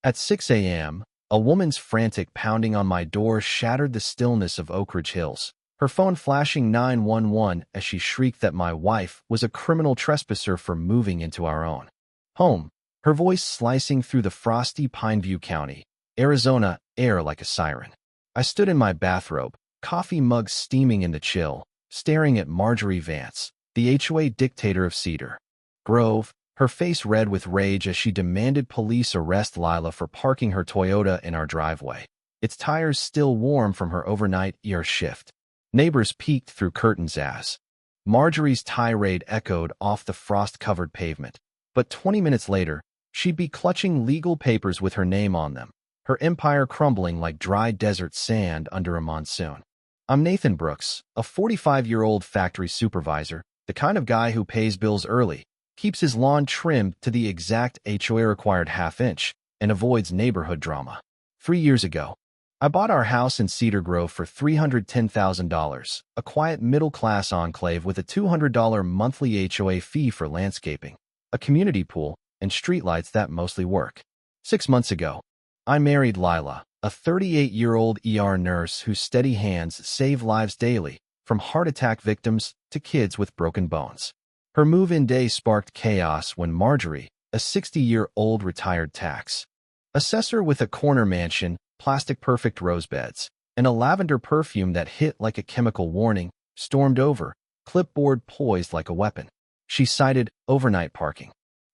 At 6 a.m., a woman's frantic pounding on my door shattered the stillness of Oak Ridge Hills, her phone flashing 911 as she shrieked that my wife was a criminal trespasser for moving into our own home, her voice slicing through the frosty Pineview County, Arizona air like a siren. I stood in my bathrobe, coffee mug steaming in the chill, staring at Marjorie Vance, the HOA dictator of Cedar Grove, her face red with rage as she demanded police arrest Lila for parking her Toyota in our driveway, its tires still warm from her overnight ER shift. Neighbors peeked through curtains as Marjorie's tirade echoed off the frost-covered pavement. But 20 minutes later, she'd be clutching legal papers with her name on them, her empire crumbling like dry desert sand under a monsoon. I'm Nathan Brooks, a 45-year-old factory supervisor, the kind of guy who pays bills early, keeps his lawn trimmed to the exact HOA-required half-inch, and avoids neighborhood drama. 3 years ago, I bought our house in Cedar Grove for $310,000, a quiet middle-class enclave with a $200 monthly HOA fee for landscaping, a community pool, and streetlights that mostly work. 6 months ago, I married Lila, a 38-year-old ER nurse whose steady hands save lives daily, from heart attack victims to kids with broken bones. Her move-in day sparked chaos when Marjorie, a 60-year-old retired tax assessor with a corner mansion, plastic-perfect rose beds, and a lavender perfume that hit like a chemical warning, stormed over, clipboard poised like a weapon. She cited overnight parking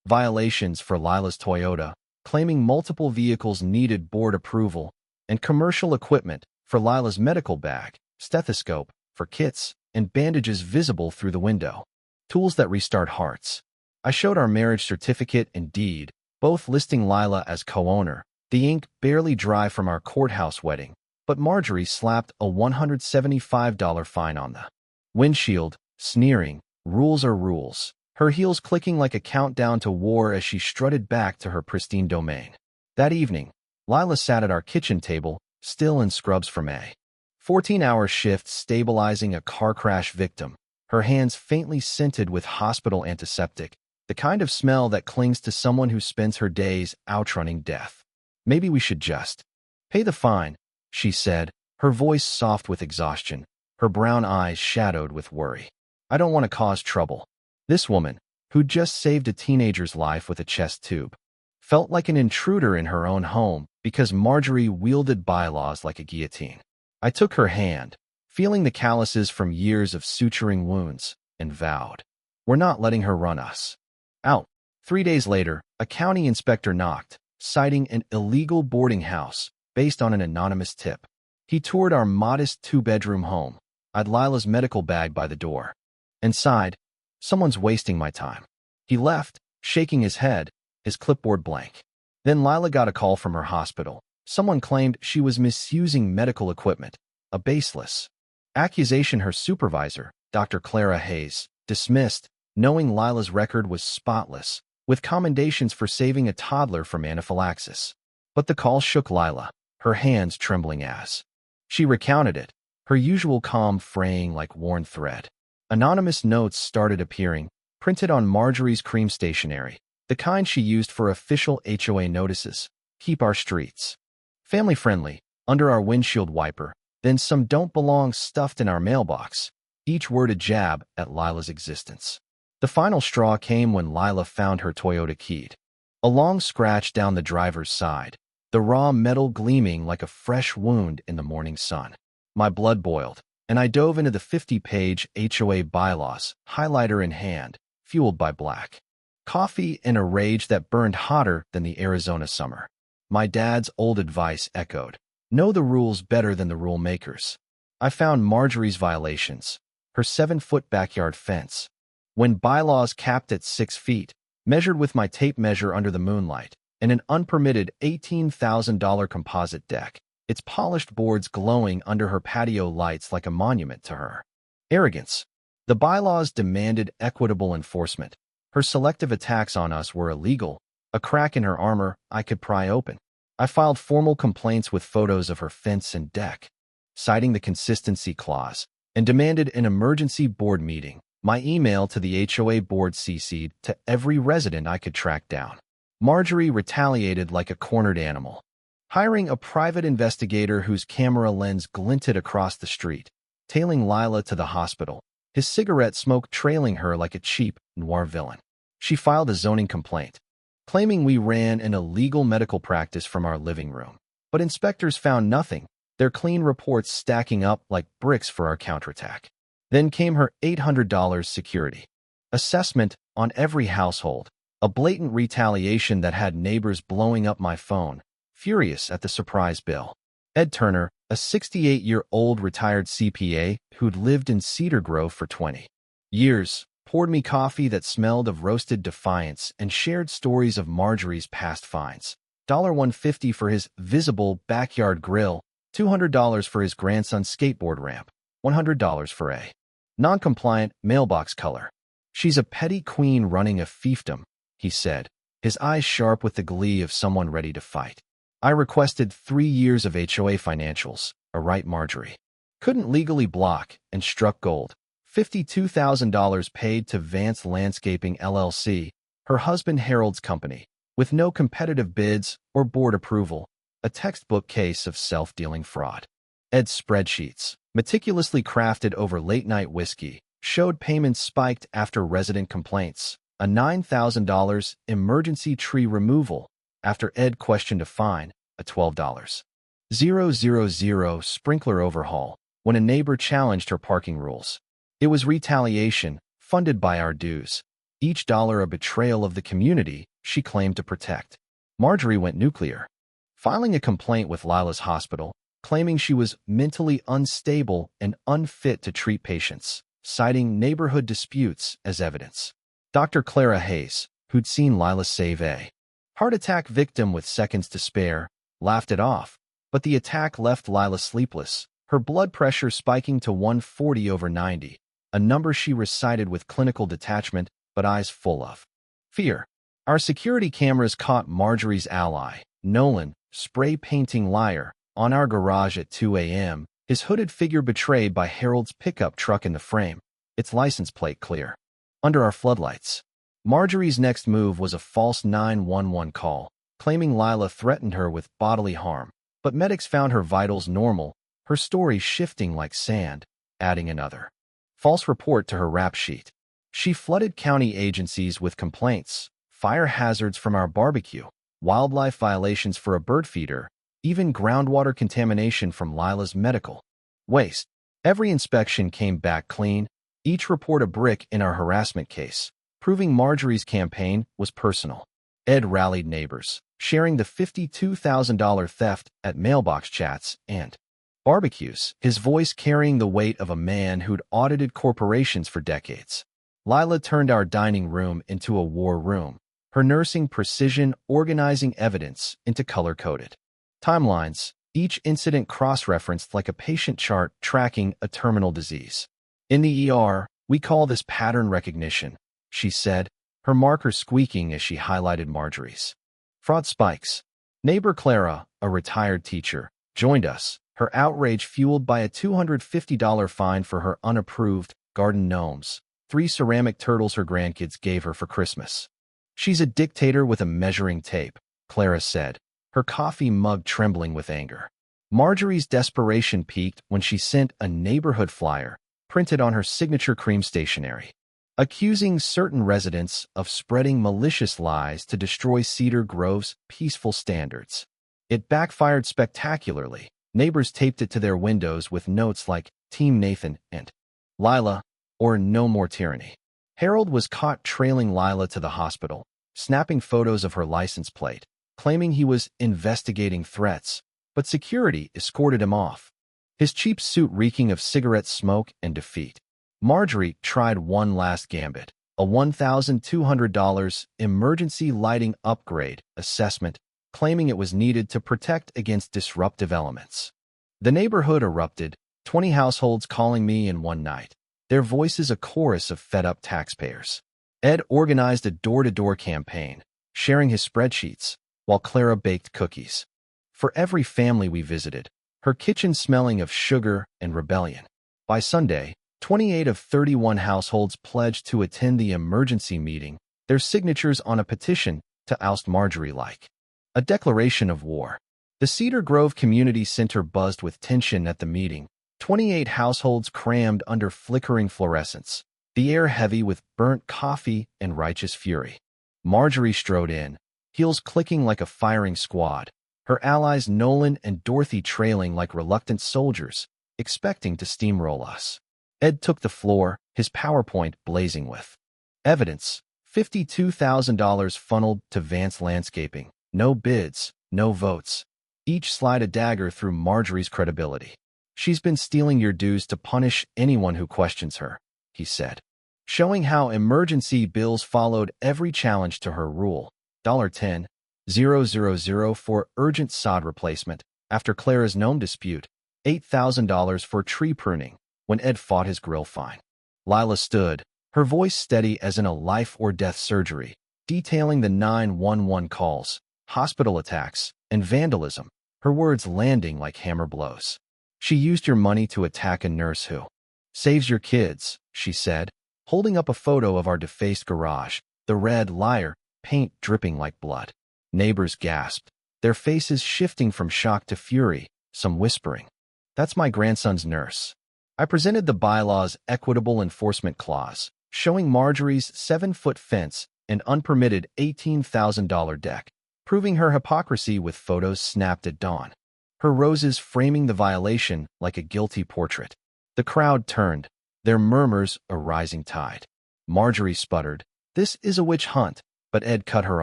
violations for Lila's Toyota, claiming multiple vehicles needed board approval, and commercial equipment for Lila's medical bag, stethoscope for kits, and bandages visible through the window. Tools that restart hearts. I showed our marriage certificate and deed, both listing Lila as co-owner, the ink barely dry from our courthouse wedding, but Marjorie slapped a $175 fine on the windshield, sneering, "Rules are rules," her heels clicking like a countdown to war as she strutted back to her pristine domain. That evening, Lila sat at our kitchen table, still in scrubs from a 14-hour shift stabilizing a car crash victim, her hands faintly scented with hospital antiseptic, the kind of smell that clings to someone who spends her days outrunning death. "Maybe we should just pay the fine," she said, her voice soft with exhaustion, her brown eyes shadowed with worry. "I don't want to cause trouble." This woman, who'd just saved a teenager's life with a chest tube, felt like an intruder in her own home because Marjorie wielded bylaws like a guillotine. I took her hand, feeling the calluses from years of suturing wounds, and vowed, "We're not letting her run us out." 3 days later, a county inspector knocked, citing an illegal boarding house based on an anonymous tip. He toured our modest 2-bedroom home. I'd Lila's medical bag by the door. And sighed, "Someone's wasting my time." He left, shaking his head, his clipboard blank. Then Lila got a call from her hospital. Someone claimed she was misusing medical equipment, a baseless accusation her supervisor, Dr. Clara Hayes, dismissed, knowing Lila's record was spotless, with commendations for saving a toddler from anaphylaxis. But the call shook Lila, her hands trembling as she recounted it, her usual calm fraying like worn thread. Anonymous notes started appearing, printed on Marjorie's cream stationery, the kind she used for official HOA notices. "Keep our streets family-friendly," under our windshield wiper, then some "don't belong" stuffed in our mailbox, each word a jab at Lila's existence. The final straw came when Lila found her Toyota keyed. A long scratch down the driver's side, the raw metal gleaming like a fresh wound in the morning sun. My blood boiled, and I dove into the 50-page HOA bylaws, highlighter in hand, fueled by black coffee and a rage that burned hotter than the Arizona summer. My dad's old advice echoed, "Know the rules better than the rule makers." I found Marjorie's violations, her 7-foot backyard fence, when bylaws capped at 6 feet, measured with my tape measure under the moonlight, and an unpermitted $18,000 composite deck, its polished boards glowing under her patio lights like a monument to her arrogance. The bylaws demanded equitable enforcement. Her selective attacks on us were illegal, a crack in her armor I could pry open. I filed formal complaints with photos of her fence and deck, citing the consistency clause, and demanded an emergency board meeting. My email to the HOA board CC'd to every resident I could track down. Marjorie retaliated like a cornered animal, hiring a private investigator whose camera lens glinted across the street, tailing Lila to the hospital, his cigarette smoke trailing her like a cheap noir villain. She filed a zoning complaint, claiming we ran an illegal medical practice from our living room. But inspectors found nothing, their clean reports stacking up like bricks for our counterattack. Then came her $800 security assessment on every household, a blatant retaliation that had neighbors blowing up my phone, furious at the surprise bill. Ed Turner, a 68-year-old retired CPA who'd lived in Cedar Grove for 20 years, poured me coffee that smelled of roasted defiance and shared stories of Marjorie's past fines. $150 for his visible backyard grill, $200 for his grandson's skateboard ramp, $100 for a non-compliant mailbox color. She's a petty queen running a fiefdom, he said, his eyes sharp with the glee of someone ready to fight. I requested 3 years of HOA financials, a right Marjorie couldn't legally block, and struck gold. $52,000 paid to Vance Landscaping LLC, her husband Harold's company, with no competitive bids or board approval, a textbook case of self-dealing fraud. Ed's spreadsheets, meticulously crafted over late-night whiskey, showed payments spiked after resident complaints, a $9,000 emergency tree removal after Ed questioned a fine, a $12,000 sprinkler overhaul when a neighbor challenged her parking rules. It was retaliation, funded by our dues. Each dollar a betrayal of the community she claimed to protect. Marjorie went nuclear, filing a complaint with Lila's hospital, claiming she was mentally unstable and unfit to treat patients, citing neighborhood disputes as evidence. Dr. Clara Hayes, who'd seen Lila save a heart attack victim with seconds to spare, laughed it off, but the attack left Lila sleepless, her blood pressure spiking to 140/90, a number she recited with clinical detachment but eyes full of fear. Our security cameras caught Marjorie's ally, Nolan, spray-painting liar, on our garage at 2 a.m., his hooded figure betrayed by Harold's pickup truck in the frame, its license plate clear. Under our floodlights. Marjorie's next move was a false 911 call, claiming Lila threatened her with bodily harm, but medics found her vitals normal, her story shifting like sand, adding another false report to her rap sheet. She flooded county agencies with complaints, fire hazards from our barbecue, wildlife violations for a bird feeder, even groundwater contamination from Lila's medical waste. Every inspection came back clean, each report a brick in our harassment case, proving Marjorie's campaign was personal. Ed rallied neighbors, sharing the $52,000 theft at mailbox chats and barbecues, his voice carrying the weight of a man who'd audited corporations for decades. Lila turned our dining room into a war room, her nursing precision organizing evidence into color-coded timelines, each incident cross-referenced like a patient chart tracking a terminal disease. In the ER, we call this pattern recognition, she said, her marker squeaking as she highlighted Marjorie's fraud spikes. Neighbor Clara, a retired teacher, joined us, her outrage fueled by a $250 fine for her unapproved garden gnomes, 3 ceramic turtles her grandkids gave her for Christmas. She's a dictator with a measuring tape, Clara said, her coffee mug trembling with anger. Marjorie's desperation peaked when she sent a neighborhood flyer, printed on her signature cream stationery, accusing certain residents of spreading malicious lies to destroy Cedar Grove's peaceful standards. It backfired spectacularly. Neighbors taped it to their windows with notes like Team Nathan and Lila, or No More Tyranny. Harold was caught trailing Lila to the hospital, snapping photos of her license plate, claiming he was investigating threats, but security escorted him off, his cheap suit reeking of cigarette smoke and defeat. Marjorie tried one last gambit, a $1,200 emergency lighting upgrade assessment, claiming it was needed to protect against disruptive elements. The neighborhood erupted, 20 households calling me in one night, their voices a chorus of fed-up taxpayers. Ed organized a door-to-door campaign, sharing his spreadsheets, while Clara baked cookies. For every family we visited, her kitchen smelling of sugar and rebellion. By Sunday, 28 of 31 households pledged to attend the emergency meeting, their signatures on a petition to oust Marjorie like a declaration of war. The Cedar Grove Community Center buzzed with tension at the meeting. 28 households crammed under flickering fluorescents, the air heavy with burnt coffee and righteous fury. Marjorie strode in, heels clicking like a firing squad, her allies Nolan and Dorothy trailing like reluctant soldiers, expecting to steamroll us. Ed took the floor, his PowerPoint blazing with evidence. $52,000 funneled to Vance Landscaping. No bids, no votes. Each slide a dagger through Marjorie's credibility. She's been stealing your dues to punish anyone who questions her, he said, showing how emergency bills followed every challenge to her rule. $10,000 for urgent sod replacement after Clara's gnome dispute, $8,000 for tree pruning when Ed fought his grill fine. Lila stood, her voice steady as in a life-or-death surgery, detailing the 911 calls, hospital attacks, and vandalism, her words landing like hammer blows. She used your money to attack a nurse who saves your kids, she said, holding up a photo of our defaced garage, the red liar, paint dripping like blood. Neighbors gasped, their faces shifting from shock to fury, some whispering, "That's my grandson's nurse." I presented the bylaw's equitable enforcement clause, showing Marjorie's 7-foot fence and unpermitted $18,000 deck, proving her hypocrisy with photos snapped at dawn, her roses framing the violation like a guilty portrait. The crowd turned, their murmurs a rising tide. Marjorie sputtered, "This is a witch hunt," but Ed cut her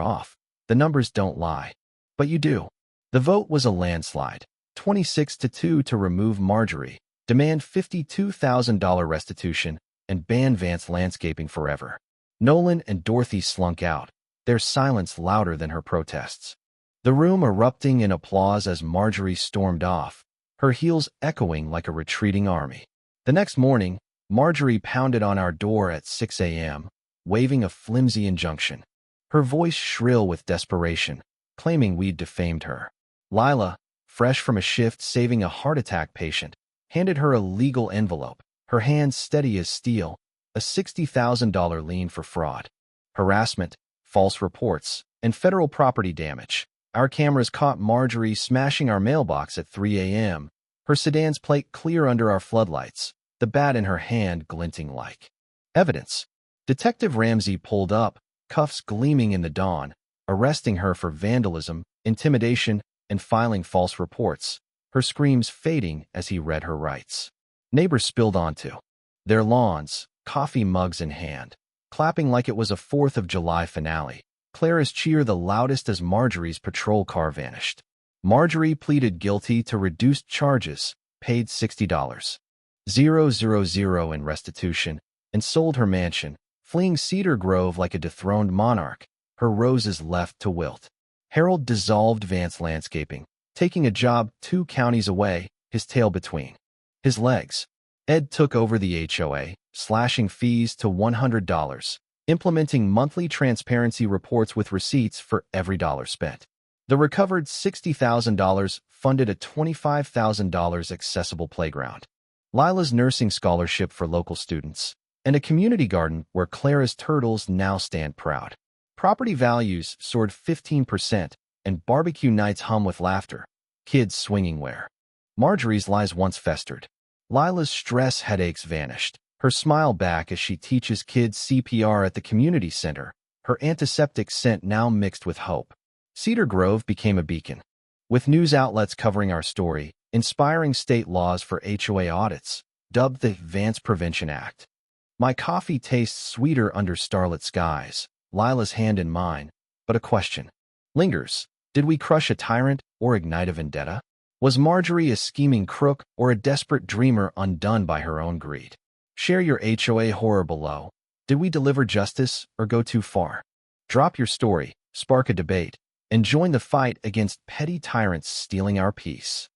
off. "The numbers don't lie. But you do." The vote was a landslide, 26-2 to remove Marjorie, demand $52,000 restitution, and ban Vance Landscaping forever. Nolan and Dorothy slunk out, their silence louder than her protests. The room erupting in applause as Marjorie stormed off, her heels echoing like a retreating army. The next morning, Marjorie pounded on our door at 6 a.m., waving a flimsy injunction, her voice shrill with desperation, claiming we'd defamed her. Lila, fresh from a shift saving a heart attack patient, handed her a legal envelope, her hands steady as steel, a $60,000 lien for fraud, harassment, false reports, and federal property damage. Our cameras caught Marjorie smashing our mailbox at 3 a.m., her sedan's plate clear under our floodlights, the bat in her hand glinting like evidence. Detective Ramsey pulled up, cuffs gleaming in the dawn, arresting her for vandalism, intimidation, and filing false reports, her screams fading as he read her rights. Neighbors spilled onto their lawns, coffee mugs in hand, clapping like it was a 4th of July finale. Clara's cheer the loudest as Marjorie's patrol car vanished. Marjorie pleaded guilty to reduced charges, paid $60,000 in restitution, and sold her mansion, fleeing Cedar Grove like a dethroned monarch, her roses left to wilt. Harold dissolved Vance Landscaping, taking a job 2 counties away, his tail between his legs. Ed took over the HOA, slashing fees to $100, implementing monthly transparency reports with receipts for every dollar spent. The recovered $60,000 funded a $25,000 accessible playground, Lila's nursing scholarship for local students, and a community garden where Clara's turtles now stand proud. Property values soared 15%, and barbecue nights hum with laughter, kids swinging where Marjorie's lies once festered. Lila's stress headaches vanished, her smile back as she teaches kids CPR at the community center, her antiseptic scent now mixed with hope. Cedar Grove became a beacon, with news outlets covering our story, inspiring state laws for HOA audits, dubbed the Vance Prevention Act. My coffee tastes sweeter under starlit skies, Lila's hand in mine, but a question lingers. Did we crush a tyrant or ignite a vendetta? Was Marjorie a scheming crook or a desperate dreamer undone by her own greed? Share your HOA horror below. Did we deliver justice or go too far? Drop your story, spark a debate, and join the fight against petty tyrants stealing our peace.